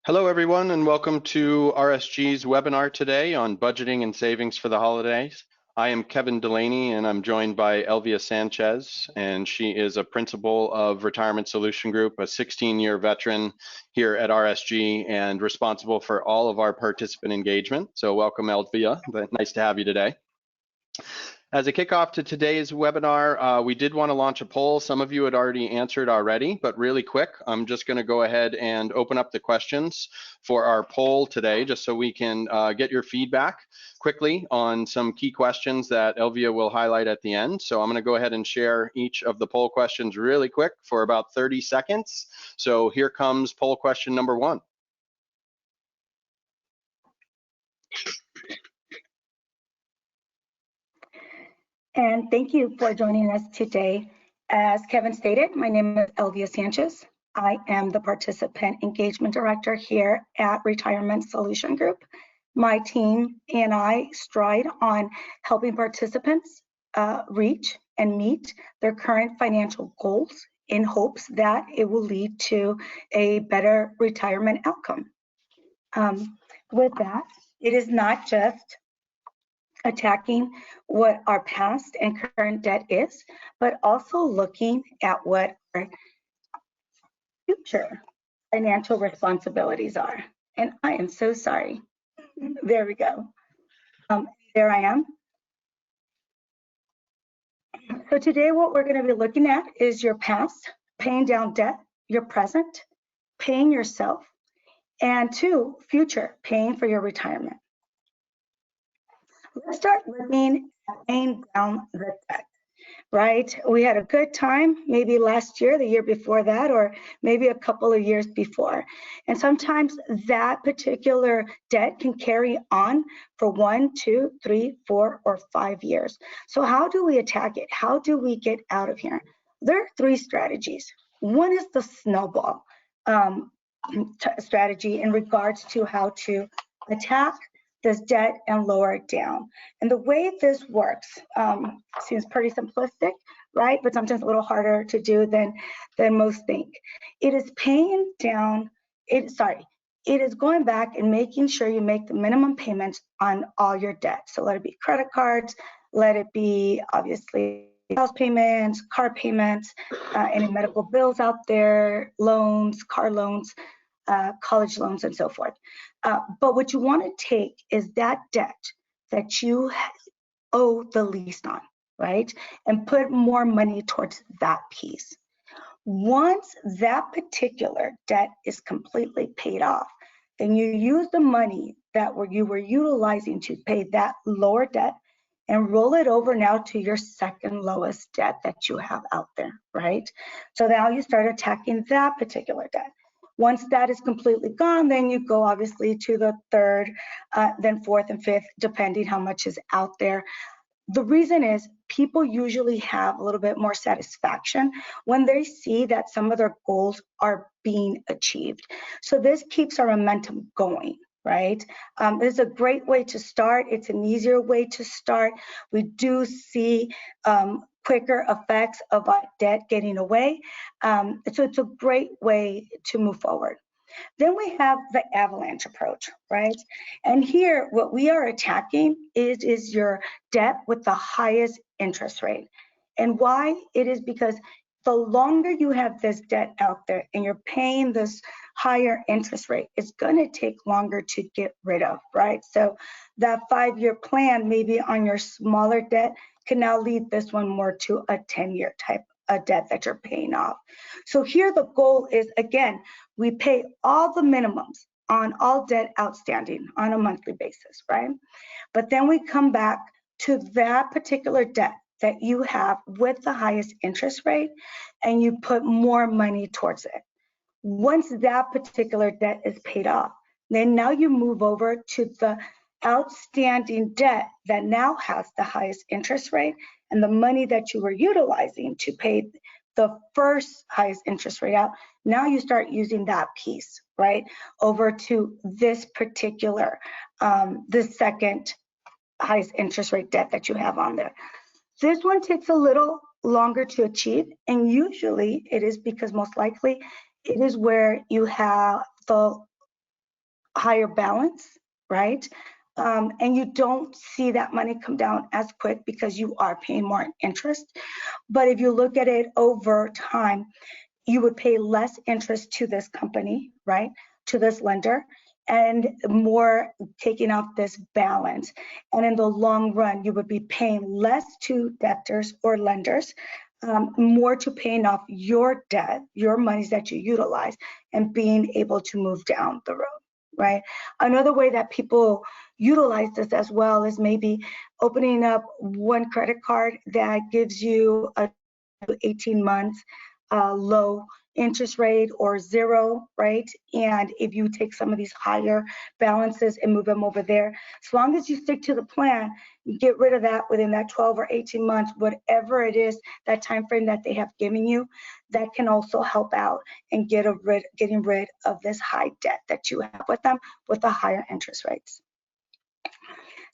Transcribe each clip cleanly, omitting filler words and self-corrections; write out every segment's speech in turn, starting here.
Hello, everyone, and welcome to RSG's webinar today on budgeting and savings for the holidays. I am Kevin Delaney, and I'm joined by Elvia Sanchez, and she is a principal of Retirement Solution Group, a 16-year veteran here at RSG and responsible for all of our participant engagement. So welcome, Elvia. Nice to have you today. As a kickoff to today's webinar, we did want to launch a poll. Some of you had already answered already, but really quick, I'm just going to go ahead and open up the questions for our poll today, just so we can get your feedback quickly on some key questions that Elvia will highlight at the end. So I'm going to go ahead and share each of the poll questions really quick for about 30 seconds. So here comes poll question number 1. And thank you for joining us today. As Kevin stated, my name is Elvia Sanchez. I am the Participant Engagement Director here at Retirement Solution Group. My team and I stride on helping participants reach and meet their current financial goals in hopes that it will lead to a better retirement outcome. With that, it is not just attacking what our past and current debt is, but also looking at what our future financial responsibilities are. And I am so sorry. There we go. There I am. So today what we're going to be looking at is your past, paying down debt, your present, paying yourself, and 2, future, paying for your retirement. Let's start looking at paying down the debt, right? We had a good time, maybe last year, the year before that, or maybe a couple of years before. And sometimes that particular debt can carry on for 1, 2, 3, 4, or 5 years. So how do we attack it? How do we get out of here? There are 3 strategies. One is the snowball strategy in regards to how to attack this debt and lower it down. And the way this works seems pretty simplistic, right? But sometimes a little harder to do than most think. It is paying down, it is going back and making sure you make the minimum payments on all your debt. So let it be credit cards, let it be obviously house payments, car payments, any medical bills out there, loans, car loans, college loans, and so forth. But what you want to take is that debt that you owe the least on, right? And put more money towards that piece. Once that particular debt is completely paid off, then you use the money that you were utilizing to pay that lower debt and roll it over now to your second lowest debt that you have out there, right? So now you start attacking that particular debt. Once that is completely gone, then you go obviously to the 3rd, then 4th and 5th, depending how much is out there. The reason is people usually have a little bit more satisfaction when they see that some of their goals are being achieved. So this keeps our momentum going, right? It's a great way to start. It's an easier way to start. We do see quicker effects of our debt getting away. So it's a great way to move forward. Then we have the avalanche approach, right? And here, what we are attacking is your debt with the highest interest rate. And why? It is because the longer you have this debt out there and you're paying this higher interest rate, it's going to take longer to get rid of, right? So that 5-year plan, maybe on your smaller debt, can now lead this one more to a 10-year type of debt that you're paying off. So here the goal is, again, we pay all the minimums on all debt outstanding on a monthly basis, right? But then we come back to that particular debt that you have with the highest interest rate, and you put more money towards it. Once that particular debt is paid off, then now you move over to the outstanding debt that now has the highest interest rate, and the money that you were utilizing to pay the first highest interest rate out, now you start using that piece, right, over to this particular, the second highest interest rate debt that you have on there. This one takes a little longer to achieve, and usually it is because most likely it is where you have the higher balance, right? And you don't see that money come down as quick because you are paying more interest. But if you look at it over time, you would pay less interest to this company, right? To this lender, and more taking off this balance. And in the long run, you would be paying less to debtors or lenders, more to paying off your debt, your monies that you utilize, and being able to move down the road, right? Another way that people utilize this as well is maybe opening up one credit card that gives you a 18 months low interest rate or zero, right? And if you take some of these higher balances and move them over there, as long as you stick to the plan, you get rid of that within that 12 or 18 months, whatever it is, that time frame that they have given you, that can also help out and getting rid of this high debt that you have with them with the higher interest rates.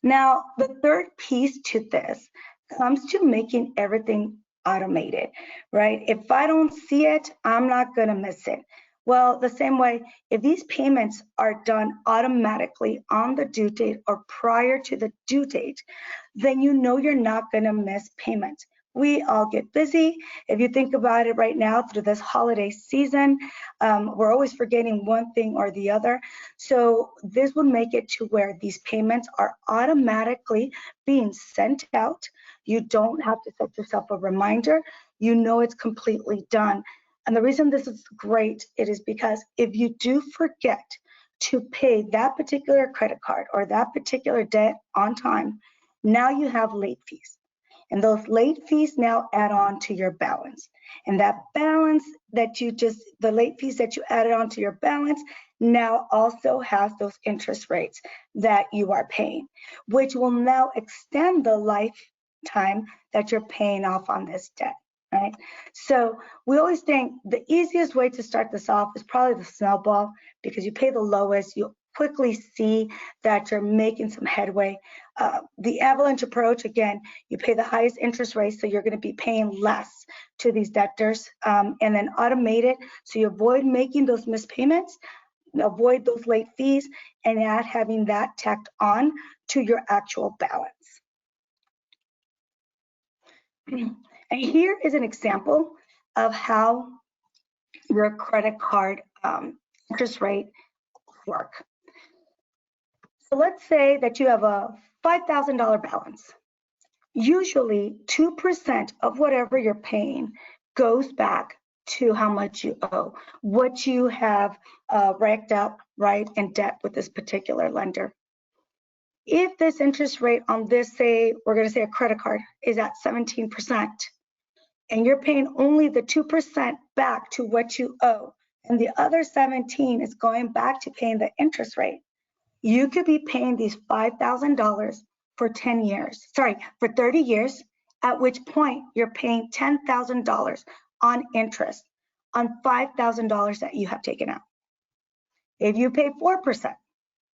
Now, the third piece to this comes to making everything automated, right? If I don't see it, I'm not gonna miss it. Well, the same way, if these payments are done automatically on the due date or prior to the due date, then you know you're not gonna miss payments. We all get busy. If you think about it right now through this holiday season, we're always forgetting one thing or the other. So this will make it to where these payments are automatically being sent out. You don't have to set yourself a reminder. You know it's completely done. And the reason this is great, it is because if you do forget to pay that particular credit card or that particular debt on time, now you have late fees. And those late fees now add on to your balance. And that balance that the late fees that you added on to your balance now also has those interest rates that you are paying, which will now extend the lifetime that you're paying off on this debt, right? So we always think the easiest way to start this off is probably the snowball, because you pay the lowest, you quickly see that you're making some headway. The avalanche approach, again, you pay the highest interest rate, so you're going to be paying less to these debtors, and then automate it so you avoid making those missed payments, avoid those late fees, and not having that tacked on to your actual balance. And here is an example of how your credit card interest rate work. So let's say that you have a $5,000 balance. Usually 2% of whatever you're paying goes back to how much you owe, what you have racked up, right, in debt with this particular lender. If this interest rate on this, say, we're gonna say a credit card, is at 17%, and you're paying only the 2% back to what you owe, and the other 17 is going back to paying the interest rate, you could be paying these $5,000 for 10 years, sorry, for 30 years, at which point you're paying $10,000 on interest on $5,000 that you have taken out. If you pay 4%,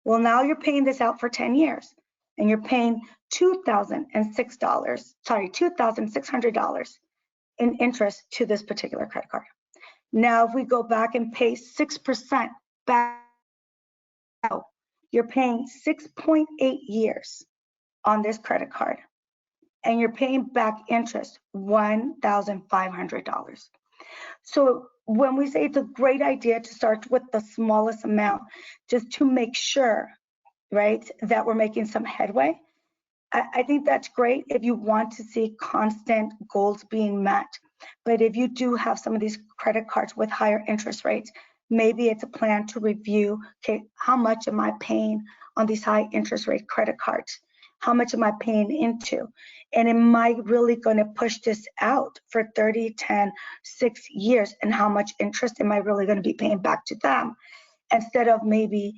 well, now you're paying this out for 10 years and you're paying $2,600 in interest to this particular credit card. Now, if we go back and pay 6% back out, you're paying 6.8 years on this credit card, and you're paying back interest $1,500. So when we say it's a great idea to start with the smallest amount, just to make sure, right, that we're making some headway, I think that's great if you want to see constant goals being met. But if you do have some of these credit cards with higher interest rates, maybe it's a plan to review, okay, how much am I paying on these high interest rate credit cards? How much am I paying into? And am I really going to push this out for 30, 10, 6 years? And how much interest am I really going to be paying back to them? Instead of maybe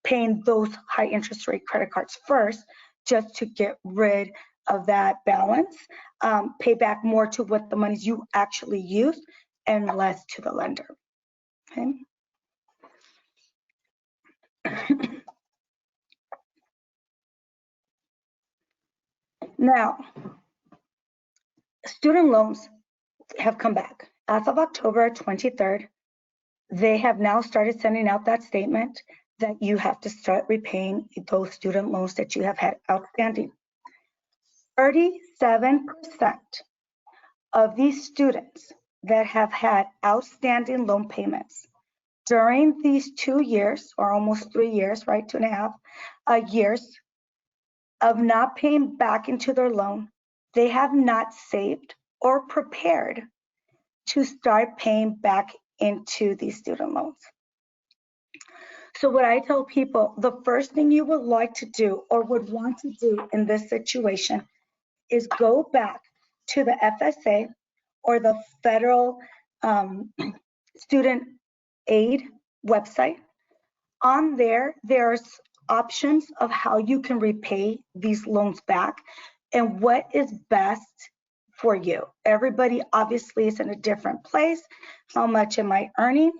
paying those high interest rate credit cards first, just to get rid of that balance, pay back more to what the monies you actually use and less to the lender. Okay. Now, student loans have come back. As of October 23rd, they have now started sending out that statement that you have to start repaying those student loans that you have had outstanding. 37% of these students that have had outstanding loan payments during these 2 years, or almost 3 years, right, 2.5 years of not paying back into their loan, they have not saved or prepared to start paying back into these student loans. So what I tell people, the first thing you would like to do or would want to do in this situation is go back to the FSA or the federal student aid website. On there, there's options of how you can repay these loans back and what is best for you. Everybody obviously is in a different place. How much am I earning?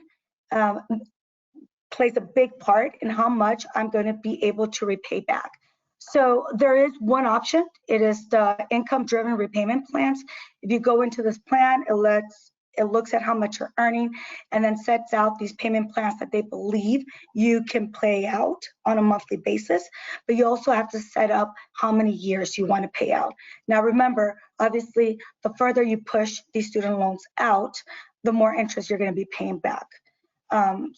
Plays a big part in how much I'm going to be able to repay back. So there is one option. It is the income-driven repayment plans. If you go into this plan, it looks at how much you're earning and then sets out these payment plans that they believe you can pay out on a monthly basis. But you also have to set up how many years you want to pay out. Now remember, obviously, the further you push these student loans out, the more interest you're going to be paying back.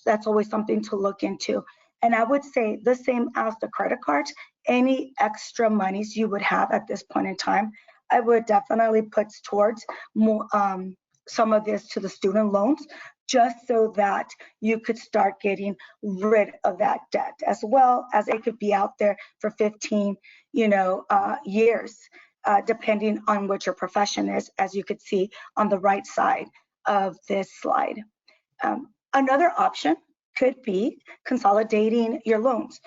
That's always something to look into. And I would say the same as the credit cards, any extra monies you would have at this point in time, I would definitely put towards more, some of this to the student loans, just so that you could start getting rid of that debt, as well as it could be out there for 15, years, depending on what your profession is, as you could see on the right side of this slide. Another option could be consolidating your loans,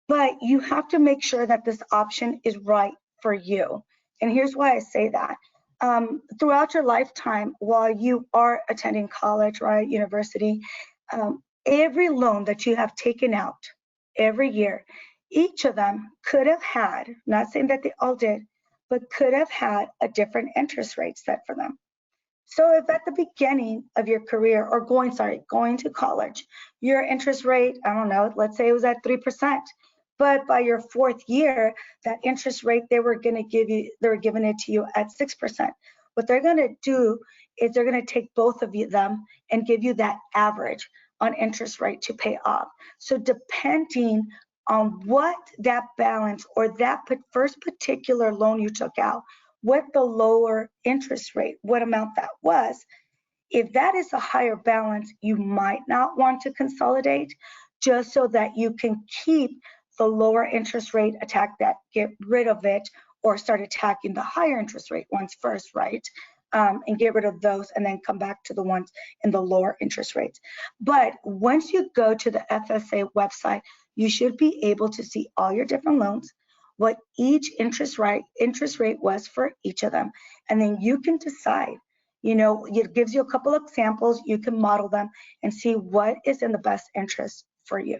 but you have to make sure that this option is right for you. And here's why I say that. Throughout your lifetime, while you are attending college, right, university, every loan that you have taken out every year, each of them could have had, not saying that they all did, but could have had a different interest rate set for them. So if at the beginning of your career or going to college, your interest rate, I don't know, let's say it was at 3%, but by your 4th year, that interest rate they were giving it to you at 6%. What they're gonna do is they're gonna take both of them and give you that average on interest rate to pay off. So depending on what that balance or that first particular loan you took out, what the lower interest rate, what amount that was, if that is a higher balance, you might not want to consolidate, just so that you can keep the lower interest rate, get rid of it, or start attacking the higher interest rate ones first, right? And get rid of those and then come back to the ones in the lower interest rates. But once you go to the FSA website, you should be able to see all your different loans, what each interest rate was for each of them. And then you can decide, it gives you a couple of examples, you can model them and see what is in the best interest for you,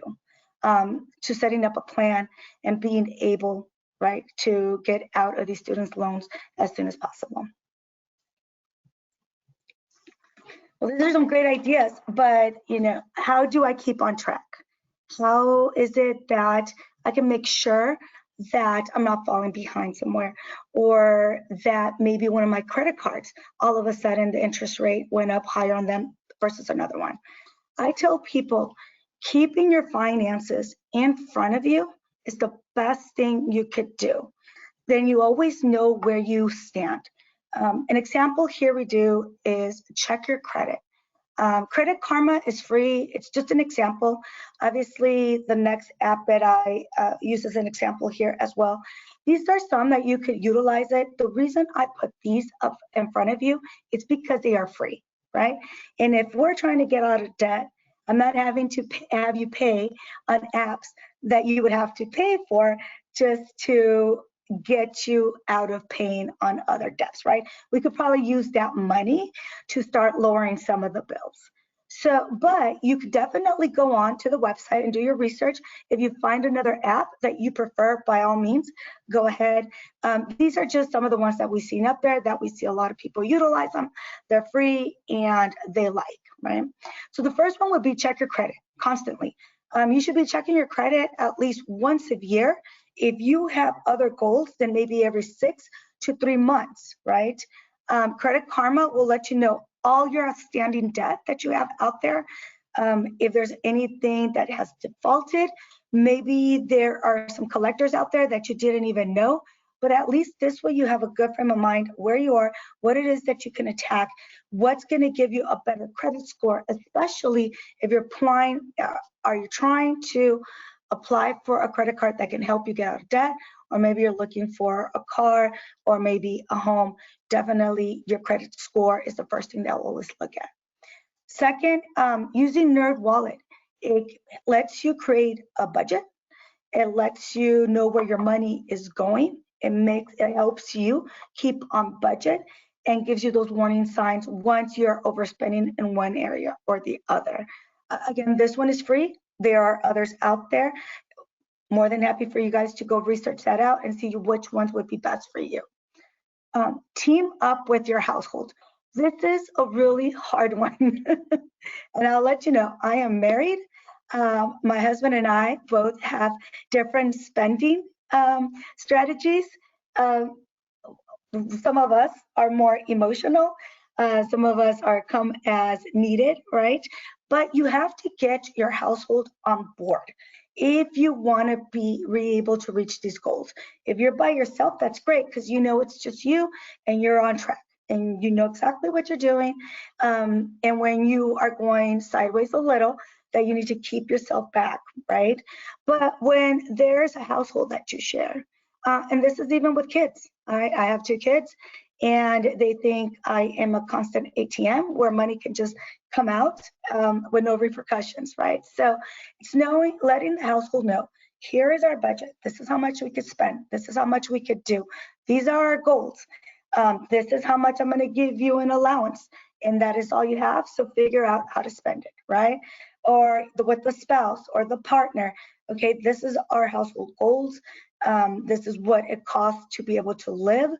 to setting up a plan and being able, right, to get out of these students' loans as soon as possible. Well, these are some great ideas, but how do I keep on track? How is it that I can make sure that I'm not falling behind somewhere, or that maybe one of my credit cards, all of a sudden the interest rate went up higher on them versus another one? I tell people, keeping your finances in front of you is the best thing you could do. Then you always know where you stand. An example here we do is check your credit. Credit Karma is free. It's just an example. Obviously, the next app that I use as an example here as well. These are some that you could utilize it. The reason I put these up in front of you is because they are free, right? And if we're trying to get out of debt, I'm not having to have you pay on apps that you would have to pay for just to get you out of paying on other debts, right? We could probably use that money to start lowering some of the bills. So, but you could definitely go on to the website and do your research. If you find another app that you prefer, by all means, go ahead. These are just some of the ones that we've seen up there that we see a lot of people utilize them. They're free and they like, right? So the first one would be check your credit constantly. You should be checking your credit at least once a year. If you have other goals, then maybe every 6 to 3 months, right? Credit Karma will let you know all your outstanding debt that you have out there. If there's anything that has defaulted, maybe there are some collectors out there that you didn't even know, but at least this way you have a good frame of mind where you are, what it is that you can attack, what's going to give you a better credit score, especially if you're applying, are you trying to apply for a credit card that can help you get out of debt, or maybe you're looking for a car or maybe a home. Definitely your credit score is the first thing that we'll always look at. Second, using Nerd Wallet. It lets you create a budget. It lets you know where your money is going. It helps you keep on budget and gives you those warning signs once you're overspending in one area or the other. Again, this one is free. There are others out there. More than happy for you guys to go research that out and see which ones would be best for you. Team up with your household. This is a really hard one. And I'll let you know, I am married. My husband and I both have different spending strategies. Some of us are more emotional. Some of us are come as needed, right? But you have to get your household on board if you want to be able to reach these goals. If you're by yourself, that's great because you know it's just you and you're on track and you know exactly what you're doing. And when you are going sideways a little, that you need to keep yourself back, right? But when there's a household that you share, and this is even with kids, I have 2 kids, and they think I am a constant ATM where money can just come out with no repercussions, right? So it's letting the household know, here is our budget. This is how much we could spend. This is how much we could do. These are our goals. This is how much I'm going to give you an allowance, and that is all you have. So figure out how to spend it, right? Or with the spouse or the partner. Okay, this is our household goals. This is what it costs to be able to live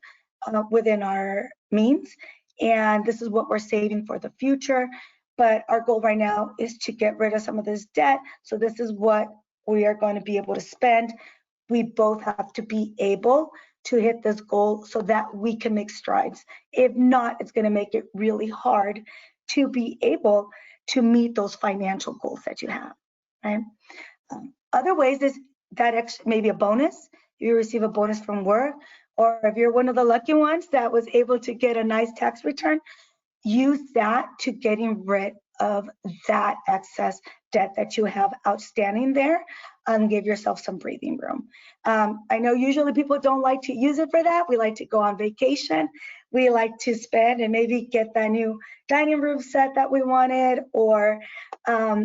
within our means, and this is what we're saving for the future. But our goal right now is to get rid of some of this debt. So this is what we are going to be able to spend. We both have to be able to hit this goal so that we can make strides. If not, it's going to make it really hard to be able to meet those financial goals that you have, right? Other ways is that maybe a bonus. You receive a bonus from work, or if you're one of the lucky ones that was able to get a nice tax return, use that to getting rid of that excess debt that you have outstanding there and give yourself some breathing room. I know usually people don't like to use it for that. We like to go on vacation. We like to spend and maybe get that new dining room set that we wanted, or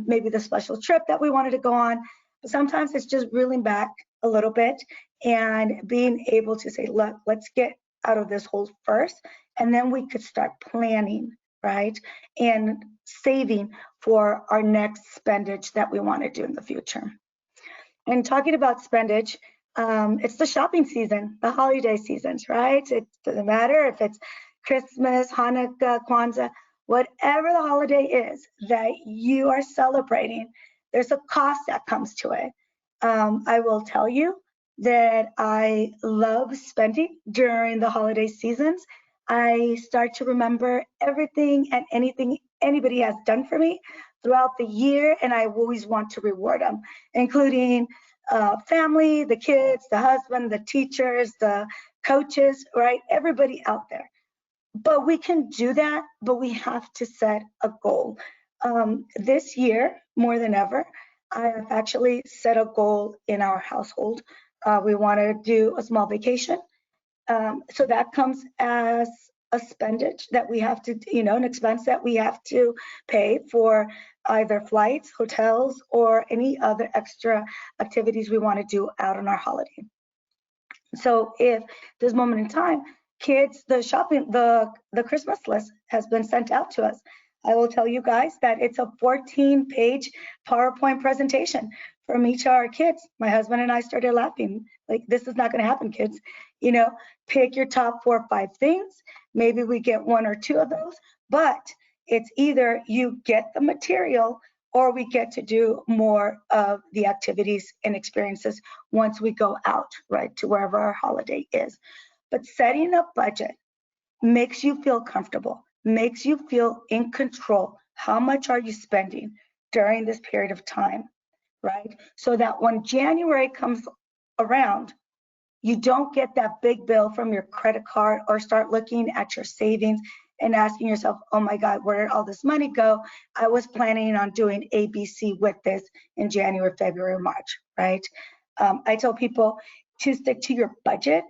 maybe the special trip that we wanted to go on. But sometimes it's just reeling back a little bit and being able to say, look, let's get out of this hole first, and then we could start planning, right? And saving for our next spendage that we want to do in the future. And talking about spendage, it's the shopping season, the holiday seasons, right? It doesn't matter if it's Christmas, Hanukkah, Kwanzaa, whatever the holiday is that you are celebrating, there's a cost that comes to it. I will tell you that I love spending during the holiday seasons. I start to remember everything and anything anybody has done for me throughout the year, and I always want to reward them, including family, the kids, the husband, the teachers, the coaches, right? Everybody out there. But we can do that, but we have to set a goal. This year, more than ever, I have actually set a goal in our household. We want to do a small vacation. So that comes as a spendage that we have to, an expense that we have to pay for either flights, hotels, or any other extra activities we want to do out on our holiday. So if this moment in time, kids, the Christmas list has been sent out to us. I will tell you guys that it's a 14-page PowerPoint presentation from each of our kids. My husband and I started laughing, like, this is not going to happen, kids. Pick your top 4 or 5 things. Maybe we get 1 or 2 of those, but it's either you get the material or we get to do more of the activities and experiences once we go out, right, to wherever our holiday is. But setting a budget makes you feel comfortable, makes you feel in control. How much are you spending during this period of time, right? So that when January comes around, you don't get that big bill from your credit card or start looking at your savings and asking yourself, oh my God, where did all this money go? I was planning on doing ABC with this in January, February, March, right? I tell people to stick to your budget.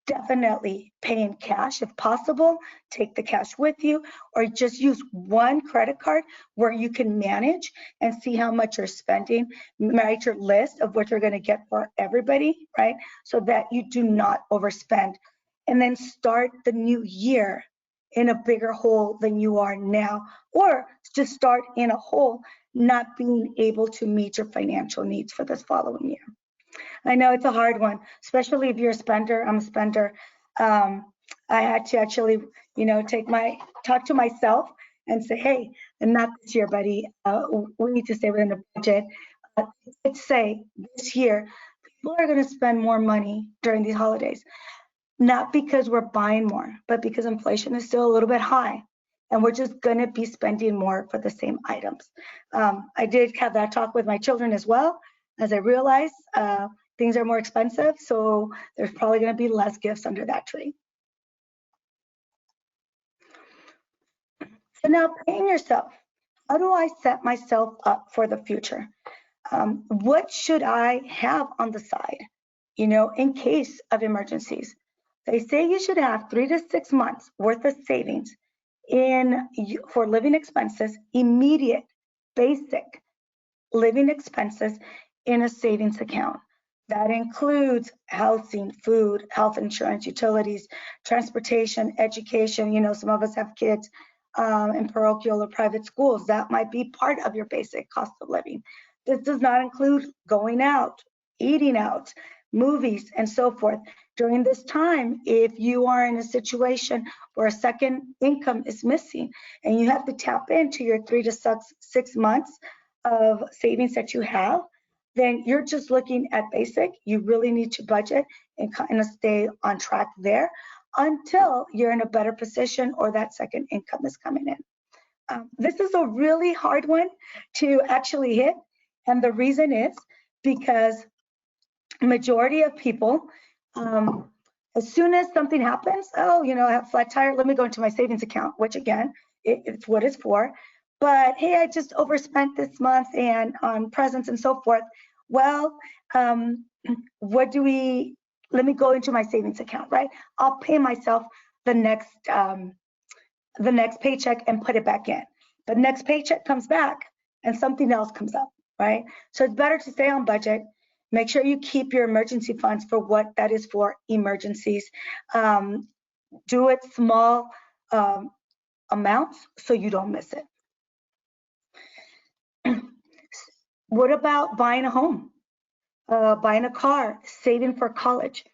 Definitely pay in cash if possible. Take the cash with you, or just use one credit card where you can manage and see how much you're spending. Write your list of what you're going to get for everybody, right? So that you do not overspend. And then start the new year in a bigger hole than you are now, or just start in a hole not being able to meet your financial needs for this following year. I know it's a hard one, especially if you're a spender. I'm a spender. I had to actually, talk to myself and say, hey, and not this year, buddy. We need to stay within the budget. Let's say this year, people are going to spend more money during these holidays, not because we're buying more, but because inflation is still a little bit high. And we're just going to be spending more for the same items. I did have that talk with my children as well, as I realized things are more expensive, so there's probably going to be less gifts under that tree. So now paying yourself. How do I set myself up for the future? What should I have on the side, in case of emergencies? They say you should have 3 to 6 months worth of savings for living expenses, immediate, basic living expenses in a savings account. That includes housing, food, health insurance, utilities, transportation, education. Some of us have kids in parochial or private schools. That might be part of your basic cost of living. This does not include going out, eating out, movies, and so forth. During this time, if you are in a situation where a second income is missing and you have to tap into your 3 to 6 months of savings that you have, then you're just looking at basic. You really need to budget and kind of stay on track there until you're in a better position or that second income is coming in. This is a really hard one to actually hit. And the reason is because majority of people, as soon as something happens, I have a flat tire, let me go into my savings account, which again, it's what it's for. But hey, I just overspent this month and on presents and so forth. Well, let me go into my savings account, right? I'll pay myself the next paycheck and put it back in. But next paycheck comes back and something else comes up, right? So it's better to stay on budget. Make sure you keep your emergency funds for what that is for, emergencies. Do it small amounts so you don't miss it. What about buying a home, buying a car, saving for college?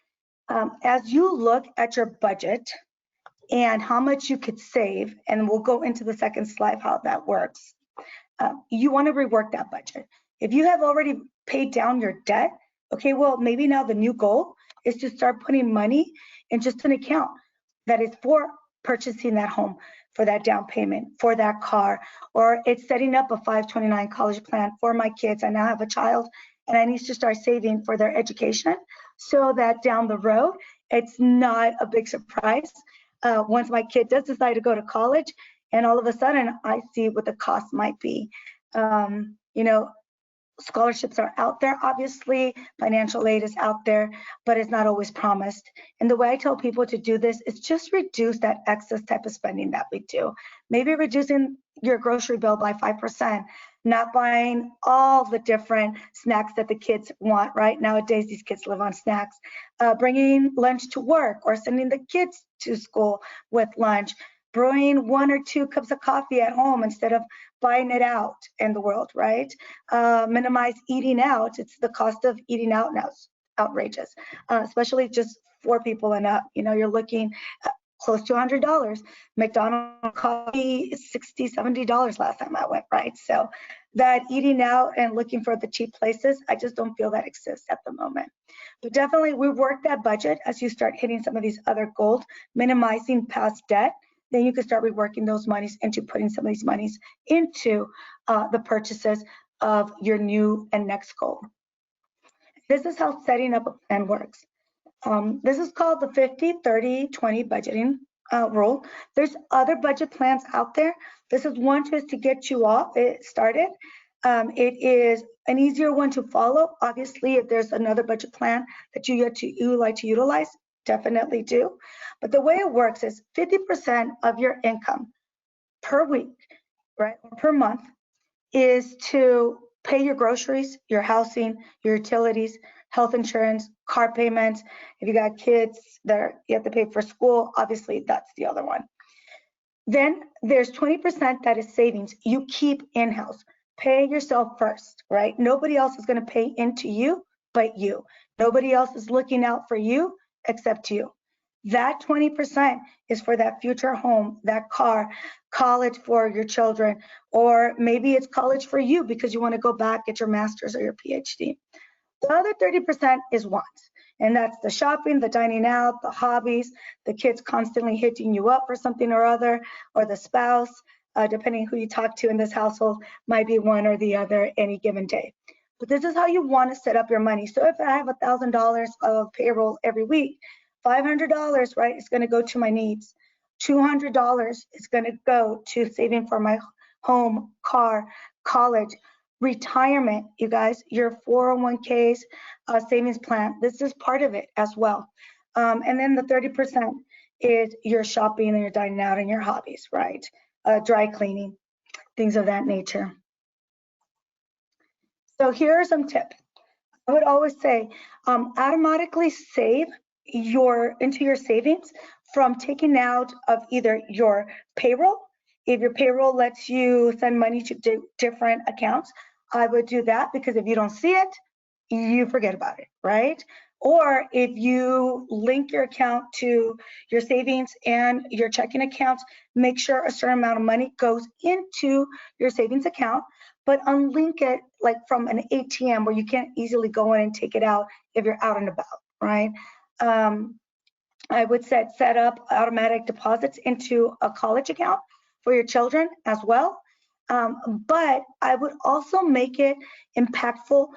As you look at your budget and how much you could save, and we'll go into the second slide how that works, you want to rework that budget. If you have already paid down your debt, okay, well, maybe now the new goal is to start putting money in just an account that is for purchasing that home, for that down payment, for that car, or it's setting up a 529 college plan for my kids. I now have a child and I need to start saving for their education so that down the road, it's not a big surprise once my kid does decide to go to college and all of a sudden I see what the cost might be. Scholarships are out there, obviously, financial aid is out there, but it's not always promised. And the way I tell people to do this is just reduce that excess type of spending that we do. Maybe reducing your grocery bill by 5%, not buying all the different snacks that the kids want, right? Nowadays, these kids live on snacks. Bringing lunch to work or sending the kids to school with lunch. Brewing 1 or 2 cups of coffee at home instead of buying it out in the world, right? Minimize eating out. It's the cost of eating out now is outrageous, especially just 4 people and up. You're looking at close to $100. McDonald's coffee is $60, $70 last time I went, right? So that eating out and looking for the cheap places, I just don't feel that exists at the moment. But definitely we work that budget as you start hitting some of these other goals, minimizing past debt, then you can start reworking those monies into putting some of these monies into the purchases of your new and next goal. This is how setting up a plan works. This is called the 50-30-20 budgeting rule. There's other budget plans out there. This is one just to get you off it started. It is an easier one to follow. Obviously, if there's another budget plan that you like to utilize, definitely do. But the way it works is 50% of your income per week, right, or per month, is to pay your groceries, your housing, your utilities, health insurance, car payments. If you got kids that you have to pay for school, obviously that's the other one. Then there's 20% that is savings you keep in-house. Pay yourself first, right? Nobody else is going to pay into you but you. Nobody else is looking out for you except you. That 20% is for that future home, that car, college for your children, or maybe it's college for you because you want to go back, get your master's or your PhD. The other 30% is wants, and that's the shopping, the dining out, the hobbies, the kids constantly hitting you up for something or other, or the spouse, depending who you talk to in this household, might be one or the other any given day. But this is how you want to set up your money. So if I have $1,000 of payroll every week, $500, right, is going to go to my needs. $200 is going to go to saving for my home, car, college, retirement, you guys, your 401ks, savings plan. This is part of it as well. And then the 30% is your shopping and your dining out and your hobbies, right? Dry cleaning, things of that nature. So here are some tips. I would always say automatically save into your savings from taking out of either your payroll. If your payroll lets you send money to different accounts, I would do that, because if you don't see it, you forget about it, right? Or if you link your account to your savings and your checking accounts, make sure a certain amount of money goes into your savings account, but unlink it like from an ATM where you can't easily go in and take it out if you're out and about, right? I would set up automatic deposits into a college account for your children as well. But I would also make it impactful,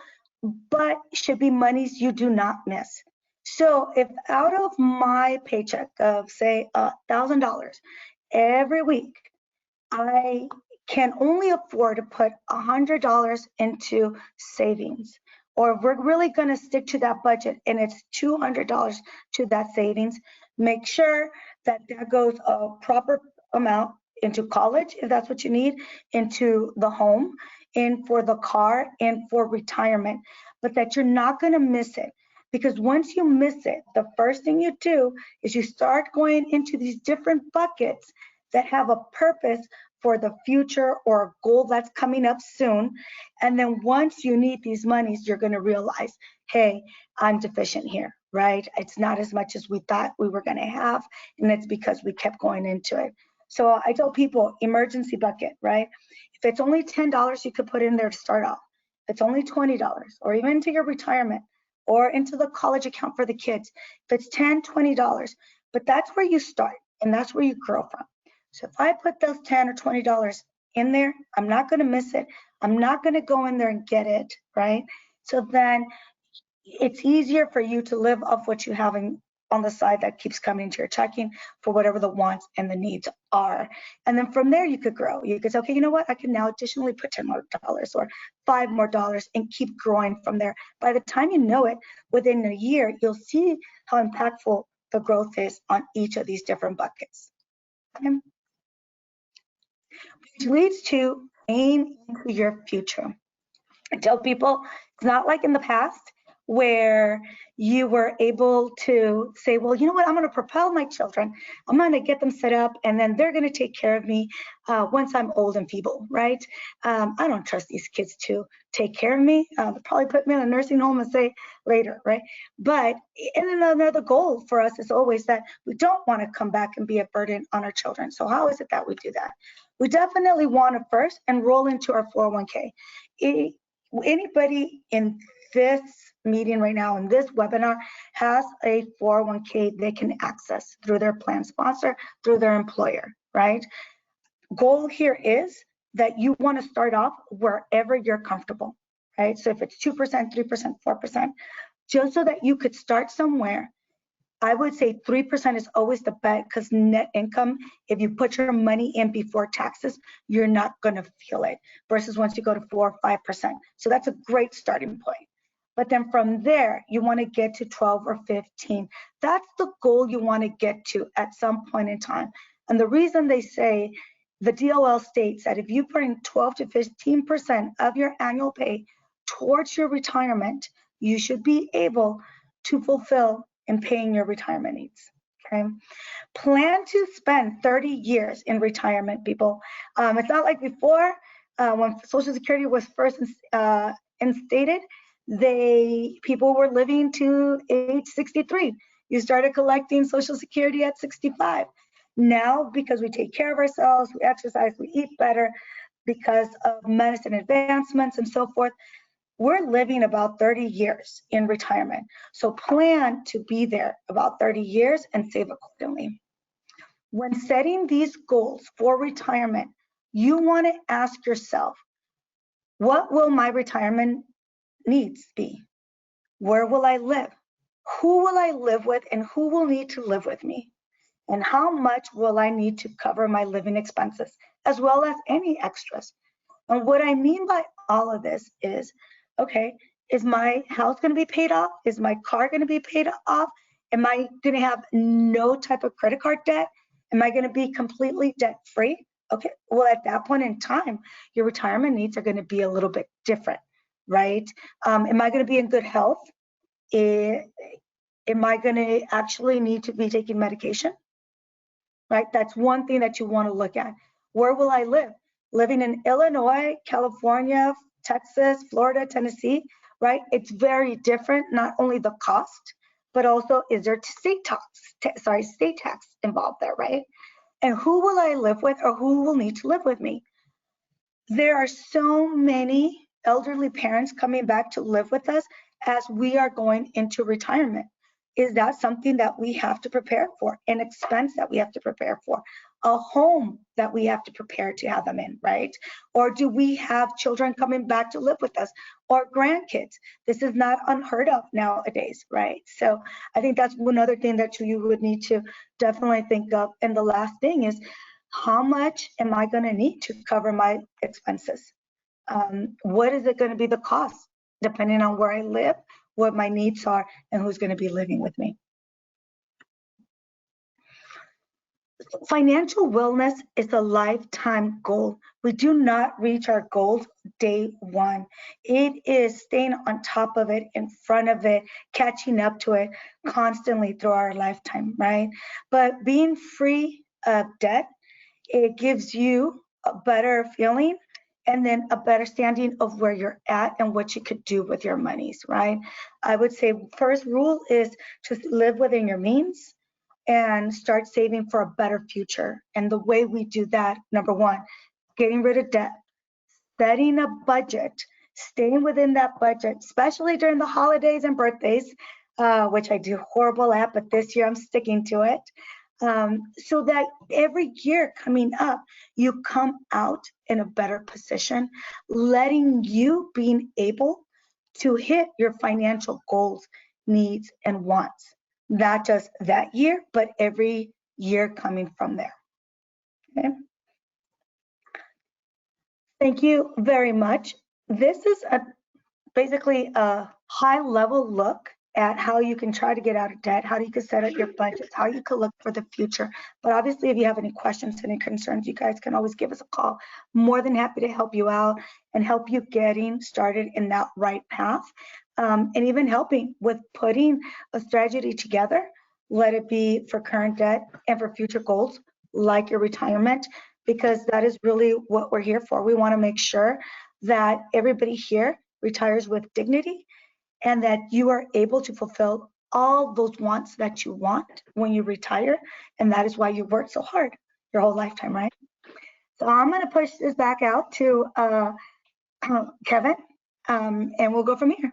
but should be monies you do not miss. So if out of my paycheck of say $1,000 every week, I can only afford to put $100 into savings, or if we're really going to stick to that budget and it's $200 to that savings, make sure that that goes a proper amount into college, if that's what you need, into the home, and for the car, and for retirement, but that you're not going to miss it. Because once you miss it, the first thing you do is you start going into these different buckets that have a purpose for the future or a goal that's coming up soon. And then once you need these monies, you're going to realize, hey, I'm deficient here, right? It's not as much as we thought we were going to have, and it's because we kept going into it. So I tell people, emergency bucket, right? If it's only $10 you could put in there to start off, if it's only $20, or even into your retirement, or into the college account for the kids, if it's $10, $20, but that's where you start, and that's where you grow from. So if I put those $10 or $20 in there, I'm not going to miss it. I'm not going to go in there and get it, right? So then it's easier for you to live off what you have on the side that keeps coming into your checking for whatever the wants and the needs are. And then from there, you could grow. You could say, okay, you know what? I can now additionally put $10 more or $5 more and keep growing from there. By the time you know it, within a year, you'll see how impactful the growth is on each of these different buckets. Okay? Which leads to paying into your future. I tell people, it's not like in the past where you were able to say, well, you know what, I'm going to propel my children. I'm going to get them set up, and then they're going to take care of me once I'm old and feeble, right? I don't trust these kids to take care of me. They'll probably put me in a nursing home and say later, right? But and another goal for us is always that we don't want to come back and be a burden on our children. So how is it that we do that? We definitely want to first enroll into our 401k. Anybody in this meeting right now in this webinar has a 401k they can access through their plan sponsor, through their employer, right? Goal here is that you want to start off wherever you're comfortable, right? So if it's 2%, 3%, 4%, just so that you could start somewhere. I would say 3% is always the bet, because net income, if you put your money in before taxes, you're not going to feel it, versus once you go to 4 or 5%. So that's a great starting point. But then from there, you want to get to 12 or 15. That's the goal you want to get to at some point in time. And the reason they say, the DOL states that if you bring 12 to 15% of your annual pay towards your retirement, you should be able to fulfill in paying your retirement needs, okay? Plan to spend 30 years in retirement, people. It's not like before, when Social Security was first instated, people were living to age 63. You started collecting Social Security at 65. Now, because we take care of ourselves, we exercise, we eat better, because of medicine advancements and so forth, we're living about 30 years in retirement. So plan to be there about 30 years and save accordingly. When setting these goals for retirement, you want to ask yourself, what will my retirement needs be? Where will I live? Who will I live with, and who will need to live with me? And how much will I need to cover my living expenses, as well as any extras? And what I mean by all of this is, okay, is my house going to be paid off? Is my car going to be paid off? Am I going to have no type of credit card debt? Am I going to be completely debt free? Okay, well, at that point in time, your retirement needs are going to be a little bit different, right? Am I going to be in good health? Am I going to actually need to be taking medication? Right, that's one thing that you want to look at. Where will I live? Living in Illinois, California, Texas, Florida, Tennessee, right? It's very different, not only the cost, but also is there state tax involved there, right? And who will I live with, or who will need to live with me? There are so many elderly parents coming back to live with us as we are going into retirement. Is that something that we have to prepare for? An expense that we have to prepare for? A home that we have to prepare to have them in, right? Or do we have children coming back to live with us, or grandkids? This is not unheard of nowadays, right? So I think that's one other thing that you would need to definitely think of. And the last thing is, how much am I going to need to cover my expenses? What is it going to be the cost, depending on where I live, what my needs are, and who's going to be living with me? Financial wellness is a lifetime goal. We do not reach our goals day one. It is staying on top of it, in front of it, catching up to it constantly through our lifetime, right? But being free of debt, it gives you a better feeling, and then a better standing of where you're at and what you could do with your monies, right? I would say first rule is to live within your means and start saving for a better future. And the way we do that, number one, getting rid of debt, setting a budget, staying within that budget, especially during the holidays and birthdays, which I do horrible at, but this year I'm sticking to it. So that every year coming up, you come out in a better position, letting you being able to hit your financial goals, needs, and wants, not just that year, but every year coming from there. Okay. Thank you very much. This is basically a high-level look at how you can try to get out of debt, how you can set up your budgets, how you can look for the future. But obviously, if you have any questions, any concerns, you guys can always give us a call. More than happy to help you out and help you getting started in that right path. and even helping with putting a strategy together, let it be for current debt and for future goals like your retirement, because that is really what we're here for. We want to make sure that everybody here retires with dignity and that you are able to fulfill all those wants that you want when you retire. And that is why you work so hard your whole lifetime, right? So I'm going to push this back out to Kevin, and we'll go from here.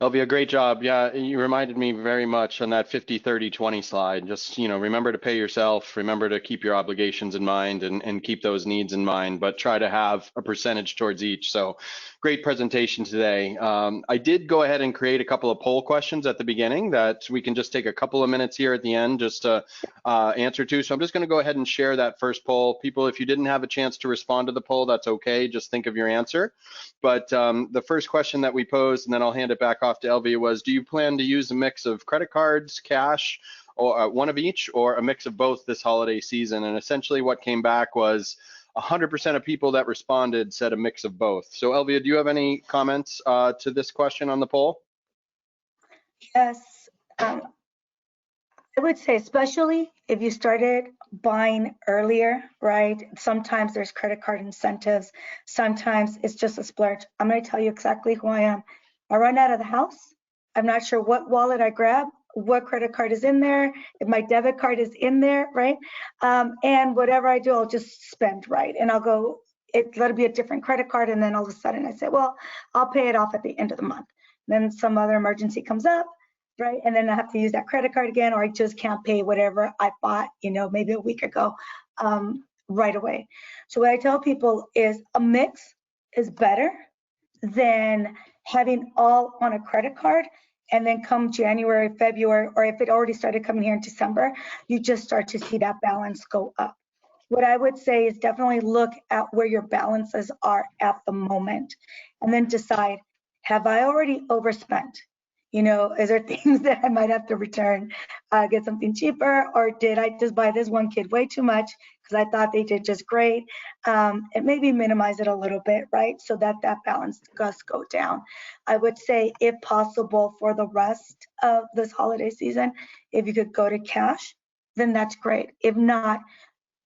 Elvia, great job. Yeah, you reminded me very much on that 50, 30, 20 slide. Just, remember to pay yourself, remember to keep your obligations in mind and keep those needs in mind, but try to have a percentage towards each. So great presentation today. I did go ahead and create a couple of poll questions at the beginning that we can just take a couple of minutes here at the end just to answer to. So I'm just going to go ahead and share that first poll. People, if you didn't have a chance to respond to the poll, that's okay. Just think of your answer. But the first question that we posed, and then I'll hand it back off to Elvia, was, do you plan to use a mix of credit cards, cash, or one of each, or a mix of both this holiday season? And essentially what came back was 100% of people that responded said a mix of both. So Elvia, do you have any comments to this question on the poll? Yes. I would say, especially if you started buying earlier, right? Sometimes there's credit card incentives. Sometimes it's just a splurge. I'm going to tell you exactly who I am. I run out of the house. I'm not sure what wallet I grab, what credit card is in there, if my debit card is in there, right? And whatever I do, I'll just spend, right? And I'll go, let it be a different credit card. And then all of a sudden I say, well, I'll pay it off at the end of the month. Then some other emergency comes up, right? And then I have to use that credit card again, or I just can't pay whatever I bought, maybe a week ago, right away. So what I tell people is a mix is better than having all on a credit card. And then come January, February, or if it already started coming here in December, you just start to see that balance go up. What I would say is definitely look at where your balances are at the moment and then decide, have I already overspent? Is there things that I might have to return, get something cheaper, or did I just buy this one kid way too much because I thought they did just great? And maybe minimize it a little bit, right? So that balance does go down. I would say, if possible, for the rest of this holiday season, if you could go to cash, then that's great. If not,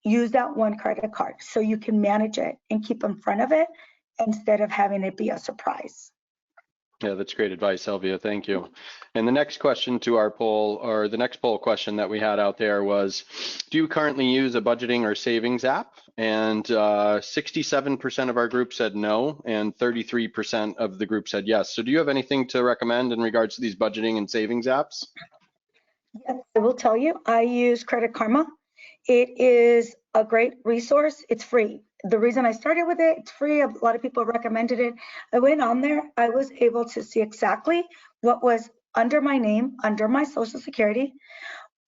use that one credit card so you can manage it and keep in front of it instead of having it be a surprise. Yeah, that's great advice, Elvia. Thank you. And the next question to our poll, or the next poll question that we had out there was, do you currently use a budgeting or savings app? And 67% of our group said no, and 33% of the group said yes. So do you have anything to recommend in regards to these budgeting and savings apps? Yes, I will tell you, I use Credit Karma. It is a great resource. It's free. The reason I started with it, it's free. A lot of people recommended it. I went on there. I was able to see exactly what was under my name, under my Social Security.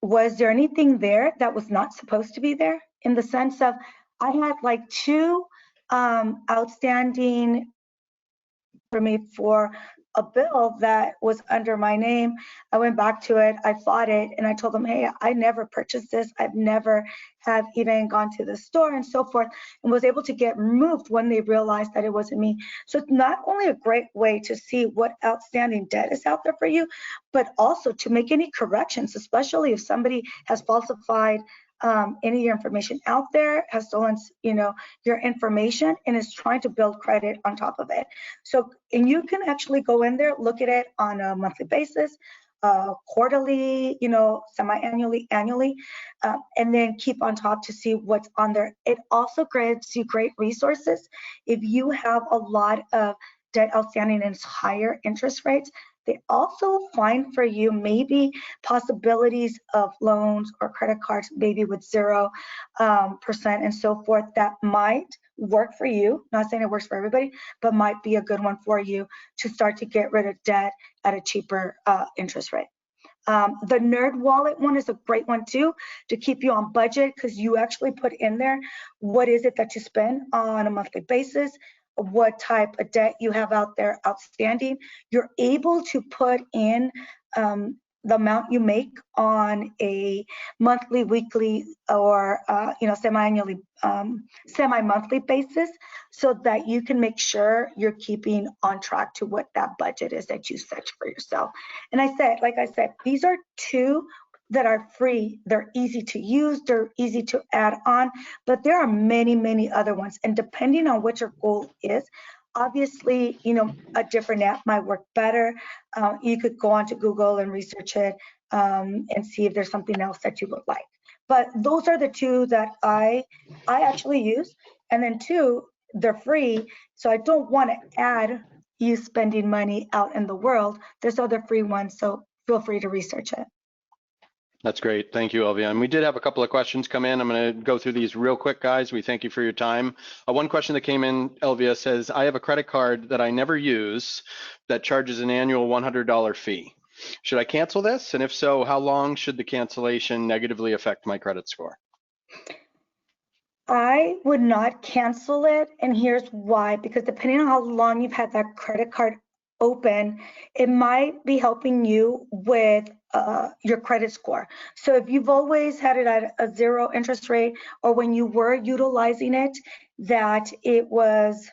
Was there anything there that was not supposed to be there? In the sense of, I had like 2 outstanding for me for a bill that was under my name. I went back to it, I fought it, and I told them, hey, I never purchased this. I've never have even gone to the store and so forth, and was able to get removed when they realized that it wasn't me. So it's not only a great way to see what outstanding debt is out there for you, but also to make any corrections, especially if somebody has falsified any of your information out there, has stolen, your information, and is trying to build credit on top of it. So, and you can actually go in there, look at it on a monthly basis, quarterly, semi-annually, annually, and then keep on top to see what's on there. It also gives you great resources. If you have a lot of debt outstanding and it's higher interest rates, they also find for you maybe possibilities of loans or credit cards, maybe with 0% and so forth, that might work for you. Not saying it works for everybody, but might be a good one for you to start to get rid of debt at a cheaper interest rate. The Nerd Wallet one is a great one too, to keep you on budget, because you actually put in there what is it that you spend on a monthly basis, what type of debt you have out there outstanding. You're able to put in the amount you make on a monthly, weekly, or semi-annually, semi-monthly basis, so that you can make sure you're keeping on track to what that budget is that you set for yourself. And like I said, these are two that are free. They're easy to use, they're easy to add on, but there are many, many other ones. And depending on what your goal is, obviously, a different app might work better. You could go onto Google and research it and see if there's something else that you would like. But those are the two that I actually use. And then two, they're free. So I don't want to add you spending money out in the world. There's other free ones, so feel free to research it. That's great. Thank you, Elvia. And we did have a couple of questions come in. I'm going to go through these real quick, guys. We thank you for your time. One question that came in, Elvia says, I have a credit card that I never use that charges an annual $100 fee. Should I cancel this? And if so, how long should the cancellation negatively affect my credit score? I would not cancel it, and here's why. Because depending on how long you've had that credit card open, it might be helping you with your credit score. So if you've always had it at a 0 interest rate, or when you were utilizing it, that it was,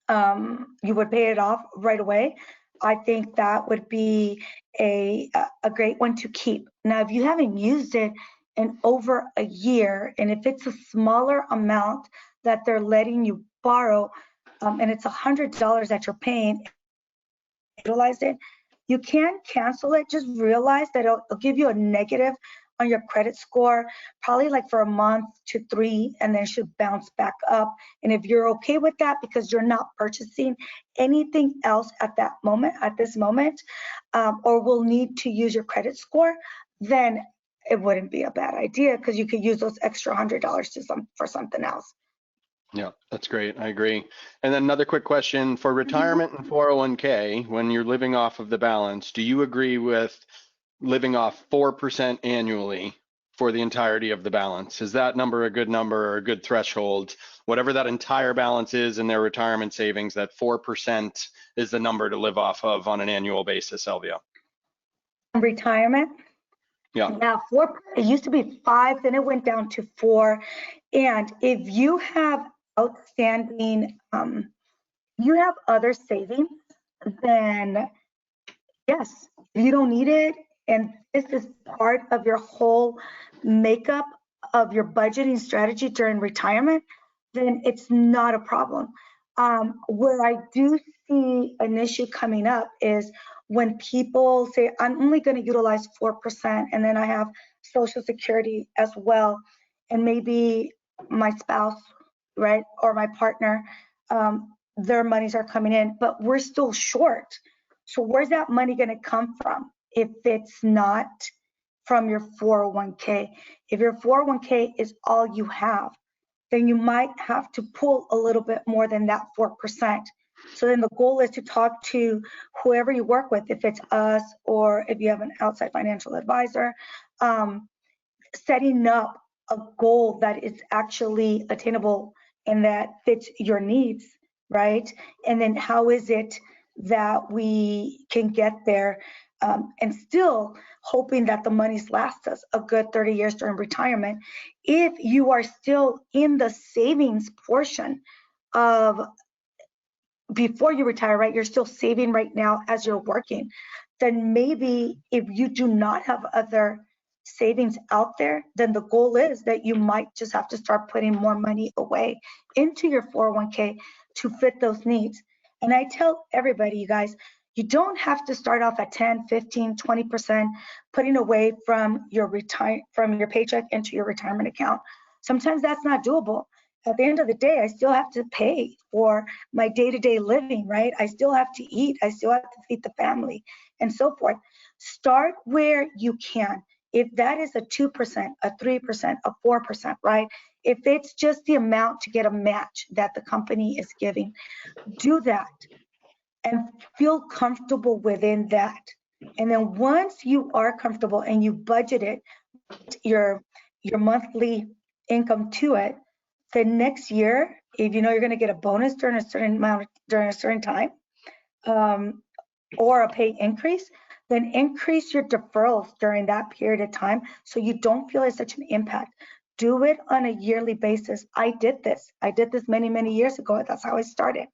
you would pay it off right away, I think that would be a great one to keep. Now, if you haven't used it in over a year, and if it's a smaller amount that they're letting you borrow, and it's $100 that you're paying, utilize it, you can cancel it. Just realize that it'll give you a negative on your credit score, probably like for a month to 3, and then it should bounce back up. And if you're okay with that, because you're not purchasing anything else at this moment, or will need to use your credit score, then it wouldn't be a bad idea, because you could use those extra $100 for something else. Yeah, that's great. I agree. And then another quick question for retirement and 401k, when you're living off of the balance, do you agree with living off 4% annually for the entirety of the balance? Is that number a good number or a good threshold? Whatever that entire balance is in their retirement savings, that 4% is the number to live off of on an annual basis, Elvia. Retirement? Yeah, 4. It used to be 5, then it went down to 4. And if you have outstanding, you have other savings, then yes, you don't need it, and this is part of your whole makeup of your budgeting strategy during retirement, then it's not a problem. Where I do see an issue coming up is when people say, I'm only going to utilize 4%, and then I have Social Security as well, and maybe my spouse, right, or my partner, their monies are coming in, but we're still short. So where's that money going to come from if it's not from your 401k? If your 401k is all you have, then you might have to pull a little bit more than that 4%. So then the goal is to talk to whoever you work with, if it's us or if you have an outside financial advisor, setting up a goal that is actually attainable and that fits your needs, right? And then how is it that we can get there, and still hoping that the monies last us a good 30 years during retirement. If you are still in the savings portion of before you retire, right, you're still saving right now as you're working, then maybe if you do not have other savings out there, then the goal is that you might just have to start putting more money away into your 401k to fit those needs. And I tell everybody, you guys, you don't have to start off at 10, 15, 20% putting away from your paycheck into your retirement account. Sometimes that's not doable. At the end of the day, I still have to pay for my day-to-day living, right? I still have to eat. I still have to feed the family and so forth. Start where you can. If that is a 2%, a 3%, a 4%, right? If it's just the amount to get a match that the company is giving, do that and feel comfortable within that. And then once you are comfortable and you budget it, your monthly income to it, the next year, if you know you're going to get a bonus during a certain time, or a pay increase, then increase your deferrals during that period of time so you don't feel it's such an impact. Do it on a yearly basis. I did this many, many years ago. That's how I started.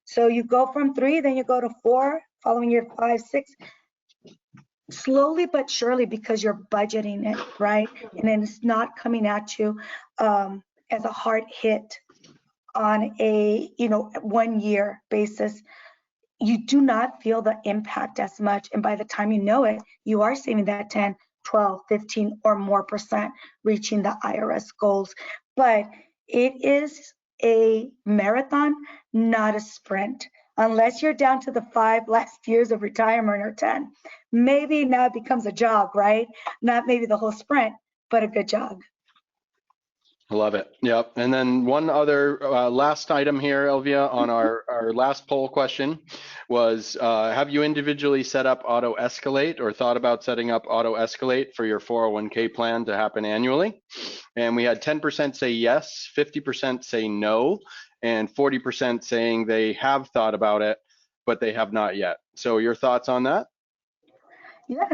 So you go from 3, then you go to 4, following year 5, 6, slowly but surely, because you're budgeting it, right? And then it's not coming at you as a hard hit on a 1 year basis. You do not feel the impact as much. And by the time you know it, you are saving that 10, 12, 15 or more percent, reaching the IRS goals. But it is a marathon, not a sprint. Unless you're down to the 5 last years of retirement or 10, maybe now it becomes a jog, right? Not maybe the whole sprint, but a good jog. I love it. Yep. And then one other last item here, Elvia, on our last poll question was, have you individually set up auto escalate or thought about setting up auto escalate for your 401k plan to happen annually? And we had 10% say yes, 50% say no, and 40% saying they have thought about it, but they have not yet. So your thoughts on that? Yes.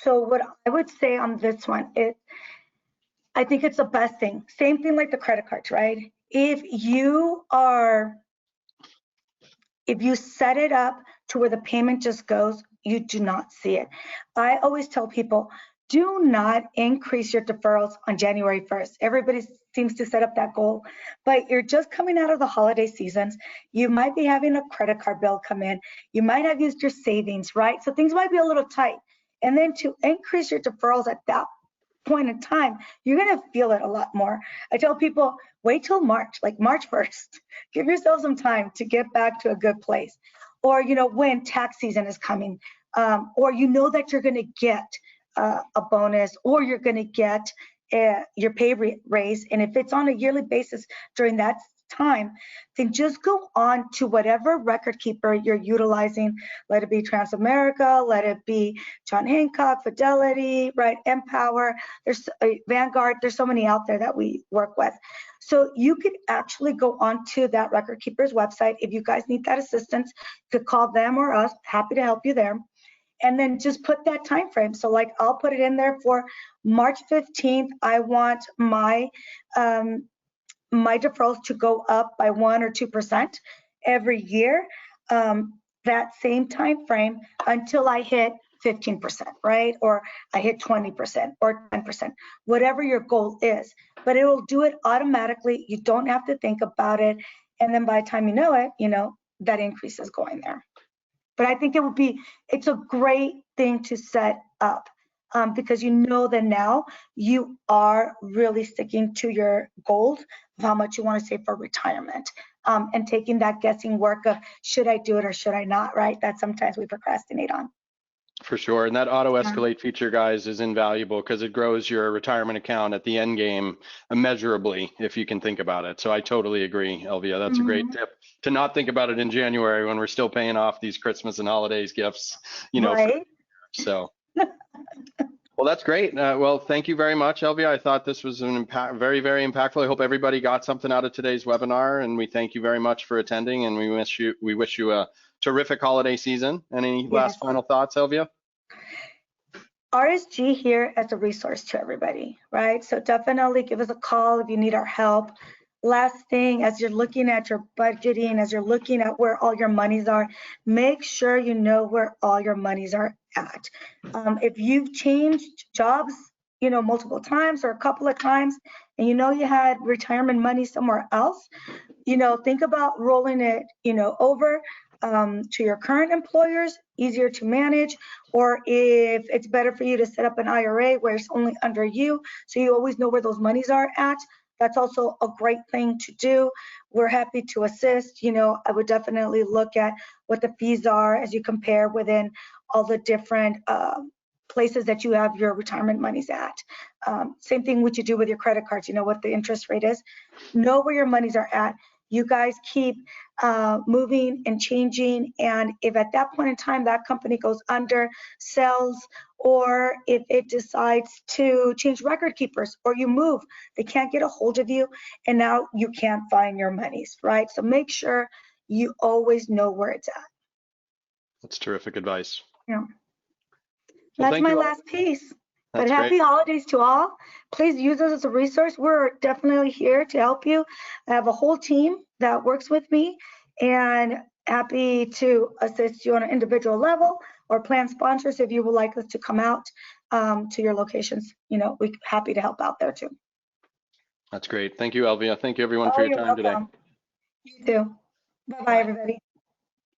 So what I would say on this one is, I think it's the best thing. Same thing like the credit cards, right? If you set it up to where the payment just goes, you do not see it. I always tell people, do not increase your deferrals on January 1st. Everybody seems to set up that goal, but you're just coming out of the holiday seasons. You might be having a credit card bill come in. You might have used your savings, right? So things might be a little tight. And then to increase your deferrals at that point in time, you're going to feel it a lot more. I tell people, wait till March, like March 1st. Give yourself some time to get back to a good place. Or, when tax season is coming, or that you're going to get a bonus, or you're going to get your pay raise. And if it's on a yearly basis during that time, then just go on to whatever record keeper you're utilizing. Let it be Transamerica, let it be John Hancock, Fidelity, right? Empower, there's Vanguard, there's so many out there that we work with. So you could actually go onto that record keeper's website. If you guys need that assistance, you could call them or us, happy to help you there. And then just put that time frame. So like I'll put it in there for March 15th. I want my deferrals to go up by 1 or 2% every year, that same time frame until I hit 15%, right? Or I hit 20% or 10%, whatever your goal is. But it will do it automatically. You don't have to think about it. And then by the time you know it, that increase is going there. But I think it's a great thing to set up. Because that now you are really sticking to your goals of how much you want to save for retirement, and taking that guessing work of should I do it or should I not, right? That sometimes we procrastinate on. For sure. And that auto escalate feature, guys, is invaluable because it grows your retirement account at the end game immeasurably if you can think about it. So I totally agree, Elvia. That's a great tip to not think about it in January when we're still paying off these Christmas and holidays gifts, Right. So. Well, that's great. Well, thank you very much, Elvia. I thought this was very, very impactful. I hope everybody got something out of today's webinar, and we thank you very much for attending. And we wish you a terrific holiday season. Any last final thoughts, Elvia? RSG here as a resource to everybody, right? So definitely give us a call if you need our help. Last thing, as you're looking at your budgeting, as you're looking at where all your monies are, make sure you know where all your monies are at. If you've changed jobs, multiple times or a couple of times, and you had retirement money somewhere else, think about rolling it, over to your current employers, easier to manage, or if it's better for you to set up an IRA where it's only under you, so you always know where those monies are at. That's also a great thing to do. We're happy to assist. I would definitely look at what the fees are as you compare within all the different places that you have your retirement monies at. Same thing what you do with your credit cards, what the interest rate is. Know where your monies are at. You guys keep moving and changing, and if at that point in time that company goes under, sells, or if it decides to change record keepers or you move, they can't get a hold of you and now you can't find your monies, right? So make sure you always know where it's at. That's terrific advice. Yeah. Well, That's thank my you all. last piece. But That's happy great. holidays to all. Please use us as a resource. We're definitely here to help you. I have a whole team that works with me and happy to assist you on an individual level or plan sponsors if you would like us to come out to your locations. We're happy to help out there too. That's great. Thank you, Elvia. Thank you everyone for Oh, your you're time today. welcome. You too. Bye-bye, everybody.